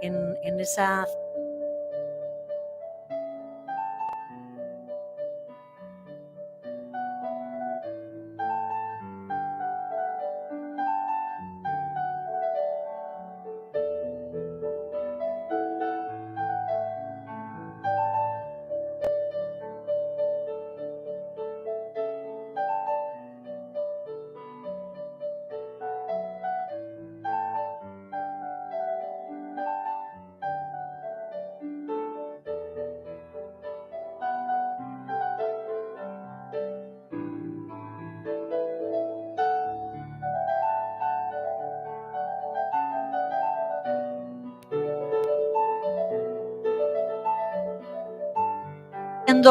Speaker 1: en esa...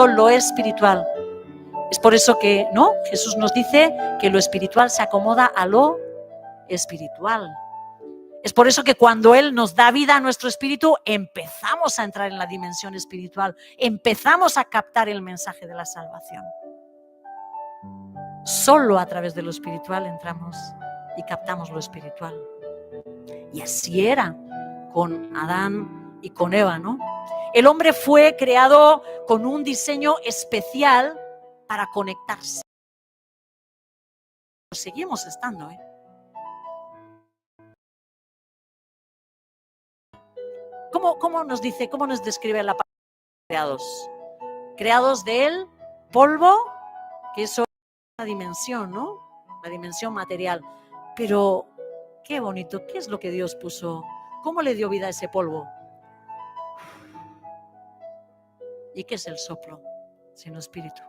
Speaker 1: lo espiritual? Es por eso que, ¿no? Jesús nos dice que lo espiritual se acomoda a lo espiritual. Es por eso que cuando Él nos da vida a nuestro espíritu, empezamos a entrar en la dimensión espiritual, empezamos a captar el mensaje de la salvación. Solo a través de lo espiritual entramos y captamos lo espiritual. Y así era con Adán y con Eva, ¿no? El hombre fue creado con un diseño especial para conectarse. Seguimos estando, ¿eh? ¿Cómo nos dice, cómo nos describe la palabra creados? Creados del polvo, que eso es una dimensión, ¿no? La dimensión material. Pero qué bonito, ¿qué es lo que Dios puso? ¿Cómo le dio vida a ese polvo? ¿Y qué es el soplo? Sino espíritu.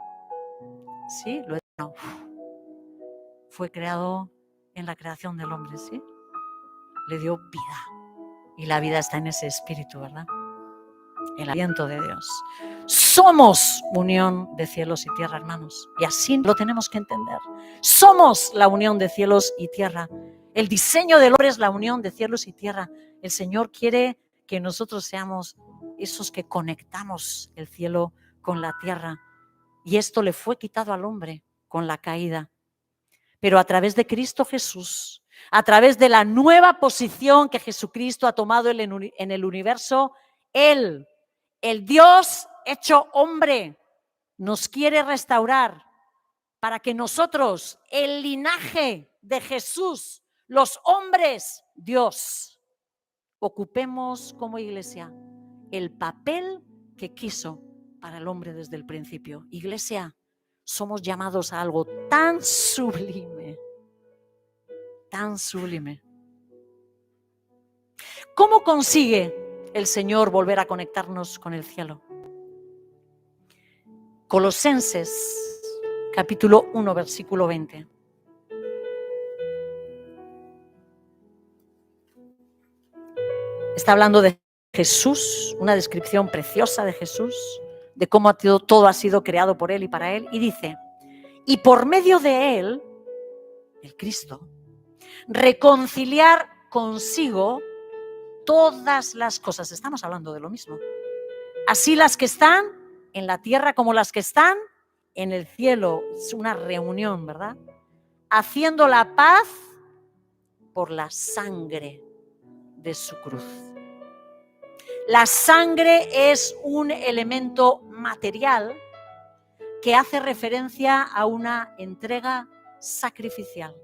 Speaker 1: Sí, lo eterno. Fue creado en la creación del hombre, ¿sí? Le dio vida. Y la vida está en ese espíritu, ¿verdad? El aliento de Dios. Somos unión de cielos y tierra, hermanos. Y así lo tenemos que entender. Somos la unión de cielos y tierra. El diseño del hombre es la unión de cielos y tierra. El Señor quiere que nosotros seamos esos que conectamos el cielo con la tierra. Y esto le fue quitado al hombre con la caída. Pero a través de Cristo Jesús, a través de la nueva posición que Jesucristo ha tomado en el universo, Él, el Dios hecho hombre, nos quiere restaurar para que nosotros, el linaje de Jesús, los hombres, Dios, ocupemos como iglesia el papel que quiso para el hombre desde el principio. Iglesia, somos llamados a algo tan sublime, tan sublime. ¿Cómo consigue el Señor volver a conectarnos con el cielo? Colosenses, capítulo 1, versículo 20. Está hablando de Jesús, una descripción preciosa de Jesús, de cómo todo ha sido creado por Él y para Él. Y dice, y por medio de Él, el Cristo, reconciliar consigo todas las cosas. Estamos hablando de lo mismo. Así las que están en la tierra como las que están en el cielo. Es una reunión, ¿verdad? Haciendo la paz por la sangre de su cruz. La sangre es un elemento material que hace referencia a una entrega sacrificial.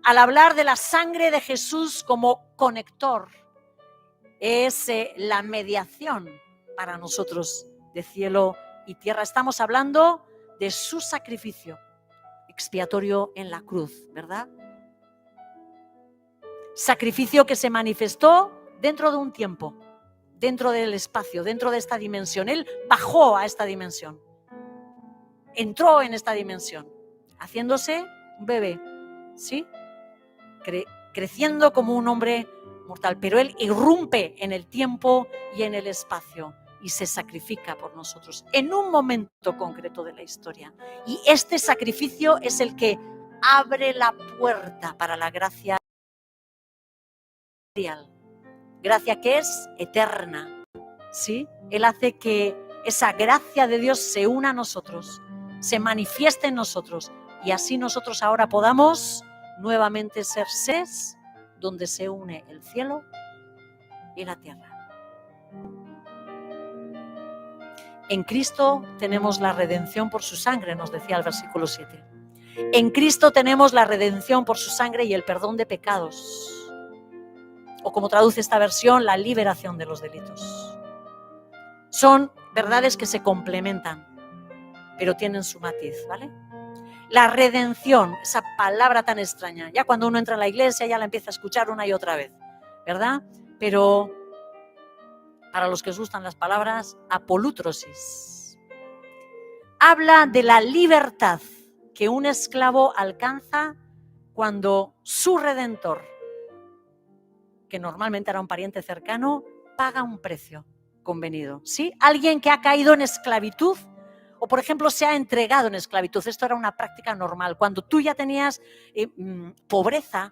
Speaker 1: al hablar de la sangre de Jesús como conector, es la mediación para nosotros de cielo y tierra. Estamos hablando de su sacrificio expiatorio en la cruz, ¿verdad? Sacrificio que se manifestó dentro de un tiempo, dentro del espacio, dentro de esta dimensión. Él bajó a esta dimensión, entró en esta dimensión, haciéndose un bebé, ¿sí? Creciendo como un hombre mortal, pero Él irrumpe en el tiempo y en el espacio y se sacrifica por nosotros en un momento concreto de la historia. Y este sacrificio es el que abre la puerta para la gracia real, gracia que es eterna, ¿sí? Él hace que esa gracia de Dios se una a nosotros, se manifieste en nosotros y así nosotros ahora podamos nuevamente ser seres donde se une el cielo y la tierra. En Cristo tenemos la redención por su sangre, nos decía el versículo 7. En Cristo tenemos la redención por su sangre y el perdón de pecados. O como traduce esta versión, la liberación de los delitos. Son verdades que se complementan, pero tienen su matiz, ¿vale? La redención, esa palabra tan extraña, ya cuando uno entra en la iglesia ya la empieza a escuchar una y otra vez, ¿verdad? Pero para los que os gustan las palabras, apolútrosis. Habla de la libertad que un esclavo alcanza cuando su redentor, que normalmente era un pariente cercano, paga un precio convenido, ¿sí? Alguien que ha caído en esclavitud o, por ejemplo, se ha entregado en esclavitud. Esto era una práctica normal. Cuando tú ya tenías pobreza,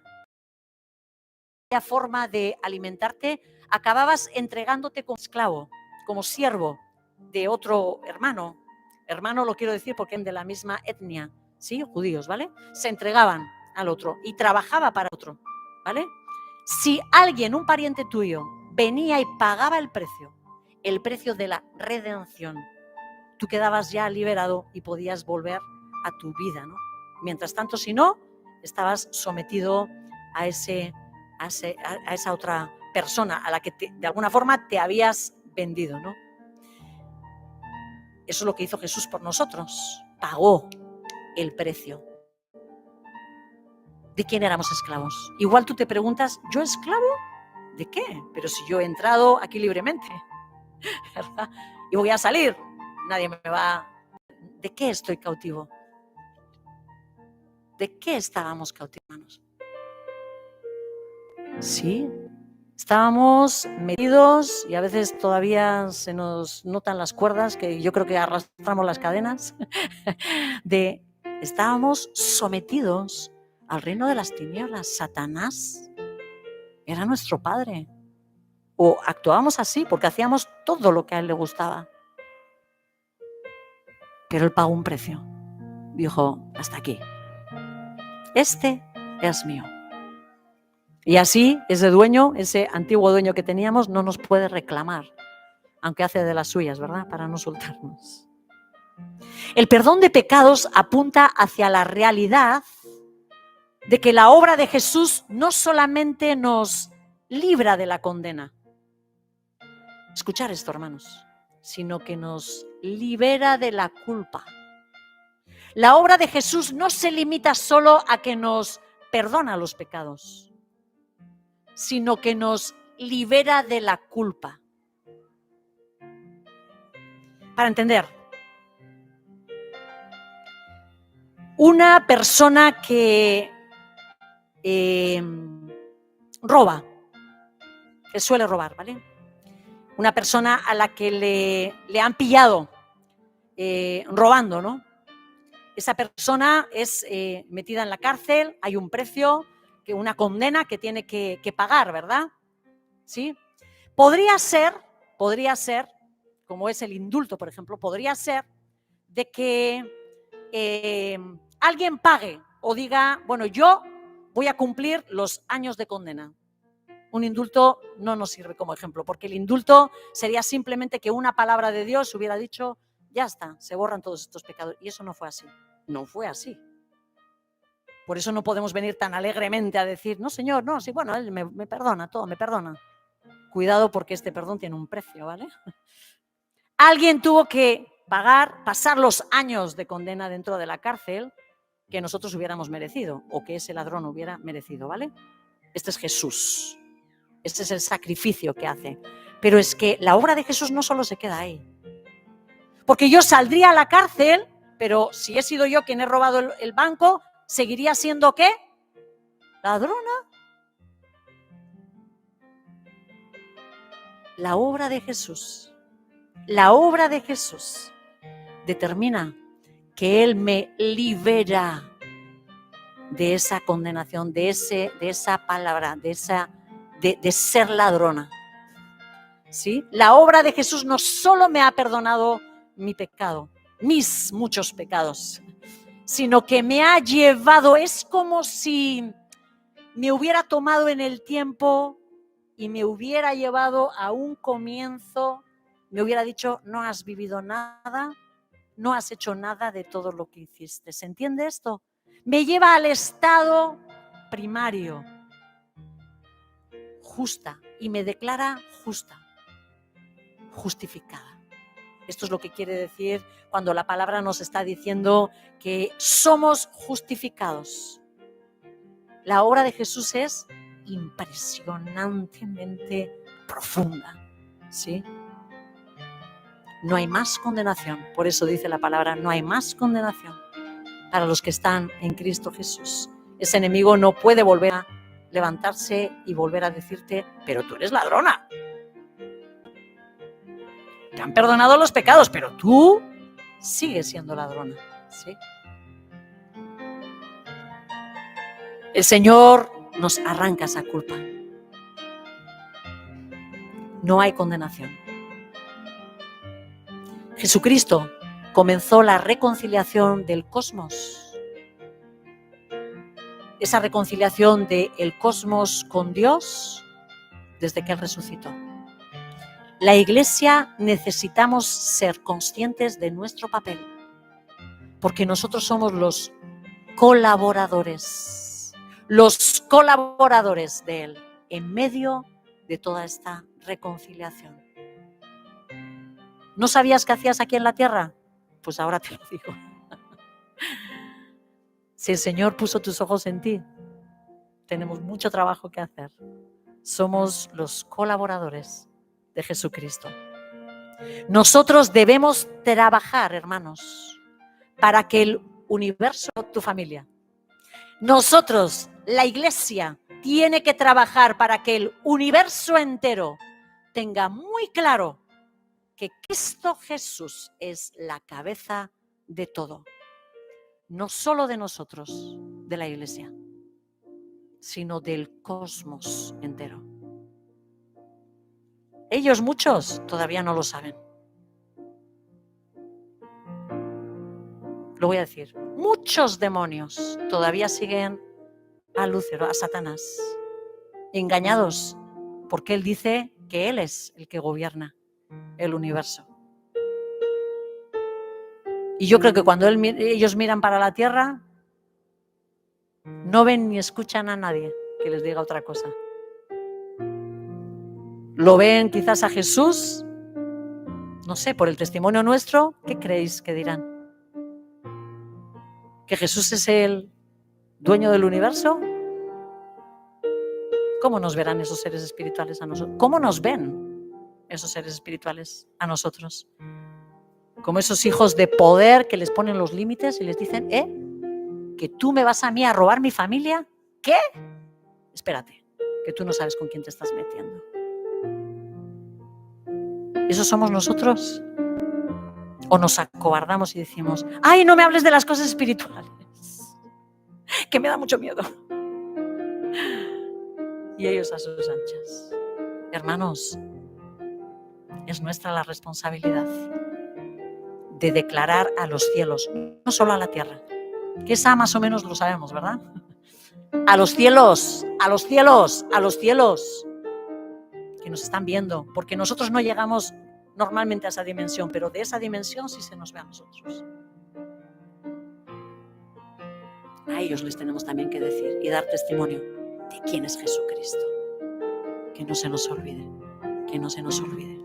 Speaker 1: la forma de alimentarte, acababas entregándote como esclavo, como siervo de otro hermano. Hermano lo quiero decir porque eran de la misma etnia, ¿sí? Judíos, ¿vale? Se entregaban al otro y trabajaba para otro, ¿vale? Si alguien, un pariente tuyo, venía y pagaba el precio de la redención, tú quedabas ya liberado y podías volver a tu vida, ¿no? Mientras tanto, si no, estabas sometido a esa otra persona a la que de alguna forma te habías vendido, ¿no? Eso es lo que hizo Jesús por nosotros. Pagó el precio. ¿De quién éramos esclavos? Igual tú te preguntas, ¿yo esclavo? ¿De qué? Pero si yo he entrado aquí libremente, ¿verdad? Y voy a salir, nadie me va... ¿De qué estoy cautivo? ¿De qué estábamos cautivos? Sí, estábamos metidos y a veces todavía se nos notan las cuerdas, que yo creo que arrastramos las cadenas, estábamos sometidos al reino de las tinieblas. Satanás era nuestro padre. O actuábamos así porque hacíamos todo lo que a él le gustaba. Pero él pagó un precio. Dijo, hasta aquí. Este es mío. Y así ese dueño, ese antiguo dueño que teníamos, no nos puede reclamar, aunque hace de las suyas, ¿verdad? Para no soltarnos. El perdón de pecados apunta hacia la realidad de que la obra de Jesús no solamente nos libra de la condena, escuchar esto, hermanos, sino que nos libera de la culpa. La obra de Jesús no se limita solo a que nos perdona los pecados, sino que nos libera de la culpa. Para entender, una persona que roba, que suele robar, ¿vale? Una persona a la que le han pillado robando, ¿no? Esa persona es metida en la cárcel, hay un precio, una condena que tiene que pagar, ¿verdad? ¿Sí? Podría ser, como es el indulto, por ejemplo, podría ser de que alguien pague o diga, bueno, yo voy a cumplir los años de condena. Un indulto no nos sirve como ejemplo, porque el indulto sería simplemente que una palabra de Dios hubiera dicho, ya está, se borran todos estos pecados. Y eso no fue así. No fue así. Por eso no podemos venir tan alegremente a decir, no, Señor, no, sí, bueno, Él me perdona todo, me perdona. Cuidado porque este perdón tiene un precio, ¿vale? Alguien tuvo que pasar los años de condena dentro de la cárcel que nosotros hubiéramos merecido o que ese ladrón hubiera merecido, ¿vale? Este es Jesús. Este es el sacrificio que hace. Pero es que la obra de Jesús no solo se queda ahí. Porque yo saldría a la cárcel, pero si he sido yo quien he robado el banco, ¿seguiría siendo qué? Ladrona. La obra de Jesús determina que Él me libera de esa condenación, de esa palabra, de ser ladrona. ¿Sí? La obra de Jesús no solo me ha perdonado mi pecado, mis muchos pecados, sino que me ha llevado, es como si me hubiera tomado en el tiempo y me hubiera llevado a un comienzo, me hubiera dicho, no has vivido nada, no has hecho nada de todo lo que hiciste. ¿Se entiende esto? Me lleva al estado primario, justa, y me declara justa, justificada. Esto es lo que quiere decir cuando la palabra nos está diciendo que somos justificados. La obra de Jesús es impresionantemente profunda, ¿sí? No hay más condenación, por eso dice la palabra, no hay más condenación para los que están en Cristo Jesús. Ese enemigo no puede volver a levantarse y volver a decirte, pero tú eres ladrona. Te han perdonado los pecados, pero tú sigues siendo ladrona, ¿sí? El Señor nos arranca esa culpa. No hay condenación. Jesucristo comenzó la reconciliación del cosmos. Esa reconciliación del cosmos con Dios desde que Él resucitó. La Iglesia necesitamos ser conscientes de nuestro papel, porque nosotros somos los colaboradores de Él en medio de toda esta reconciliación. ¿No sabías qué hacías aquí en la tierra? Pues ahora te lo digo. Si el Señor puso tus ojos en ti, tenemos mucho trabajo que hacer. Somos los colaboradores de Jesucristo. Nosotros debemos trabajar, hermanos, para que el universo, tu familia, nosotros, la Iglesia, tiene que trabajar para que el universo entero tenga muy claro que Cristo Jesús es la cabeza de todo. No solo de nosotros, de la Iglesia, sino del cosmos entero. Ellos, muchos, todavía no lo saben. Lo voy a decir. Muchos demonios todavía siguen a Lúcifer, a Satanás, engañados, porque él dice que él es el que gobierna el universo. Y yo creo que cuando ellos miran para la tierra, no ven ni escuchan a nadie que les diga otra cosa. Lo ven quizás a Jesús, no sé, por el testimonio nuestro, ¿qué creéis que dirán? ¿Que Jesús es el dueño del universo? ¿Cómo nos verán esos seres espirituales a nosotros? ¿Cómo nos ven esos seres espirituales a nosotros? Como esos hijos de poder que les ponen los límites y les dicen, ¿que tú me vas a mí a robar mi familia? ¿Qué? Espérate, que tú no sabes con quién te estás metiendo. ¿Esos somos nosotros? ¿O nos acobardamos y decimos, ay, no me hables de las cosas espirituales, que me da mucho miedo? Y ellos a sus anchas. Hermanos, es nuestra la responsabilidad de declarar a los cielos, no solo a la tierra, que esa más o menos lo sabemos, ¿verdad? A los cielos, a los cielos, a los cielos que nos están viendo, porque nosotros no llegamos normalmente a esa dimensión, pero de esa dimensión sí se nos ve a nosotros. A ellos les tenemos también que decir y dar testimonio de quién es Jesucristo. Que no se nos olvide, que no se nos olvide.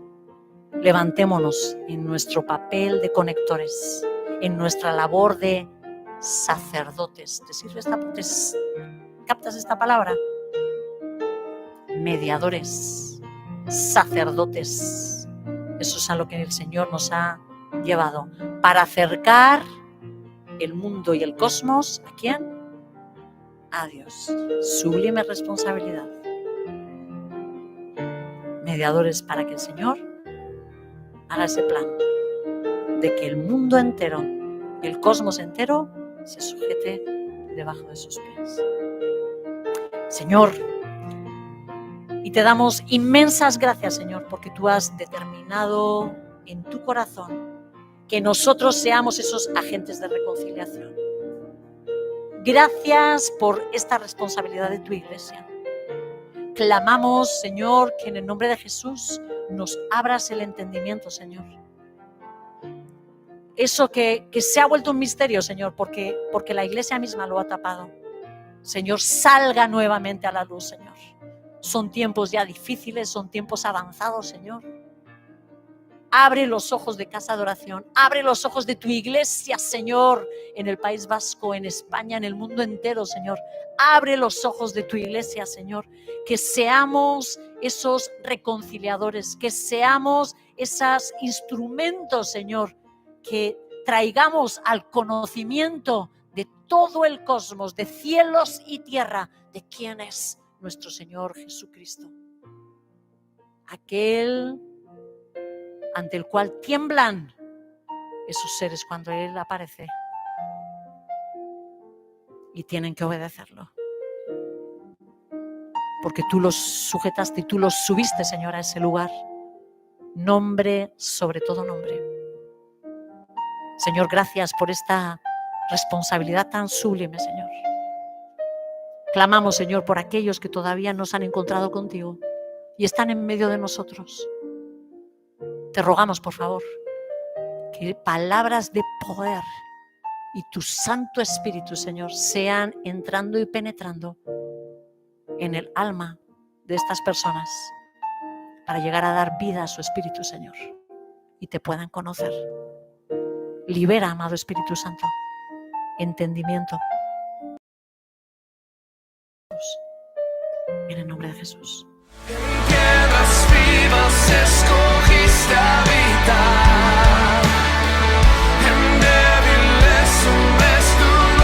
Speaker 1: Levantémonos en nuestro papel de conectores, en nuestra labor de sacerdotes. ¿Te sirve captas esta palabra? Mediadores, sacerdotes. Eso es a lo que el Señor nos ha llevado, para acercar el mundo y el cosmos, ¿a quién? A Dios. Sublime responsabilidad. Mediadores para que el Señor haga ese plan de que el mundo entero, el cosmos entero, se sujete debajo de sus pies. Señor, y te damos inmensas gracias, Señor, porque tú has determinado en tu corazón que nosotros seamos esos agentes de reconciliación. Gracias por esta responsabilidad de tu iglesia. Clamamos, Señor, que en el nombre de Jesús nos abras el entendimiento, Señor. Eso que se ha vuelto un misterio, Señor, porque la iglesia misma lo ha tapado. Señor, salga nuevamente a la luz, Señor. Son tiempos ya difíciles, son tiempos avanzados, Señor. Abre los ojos de Casa de Oración, abre los ojos de tu iglesia, Señor, en el País Vasco, en España, en el mundo entero, Señor. Abre los ojos de tu iglesia, Señor, que seamos esos reconciliadores, que seamos esos instrumentos, Señor, que traigamos al conocimiento de todo el cosmos, de cielos y tierra, de quién es nuestro Señor Jesucristo. Aquel ante el cual tiemblan esos seres cuando Él aparece y tienen que obedecerlo. Porque tú los sujetaste y tú los subiste, Señor, a ese lugar. Nombre sobre todo nombre. Señor, gracias por esta responsabilidad tan sublime, Señor. Clamamos, Señor, por aquellos que todavía no se han encontrado contigo y están en medio de nosotros. Te rogamos, por favor, que palabras de poder y tu Santo Espíritu, Señor, sean entrando y penetrando en el alma de estas personas para llegar a dar vida a su espíritu, Señor, y te puedan conocer. Libera, amado Espíritu Santo, entendimiento. En el nombre de Jesús.
Speaker 2: En tierras vivas escogiste habitar.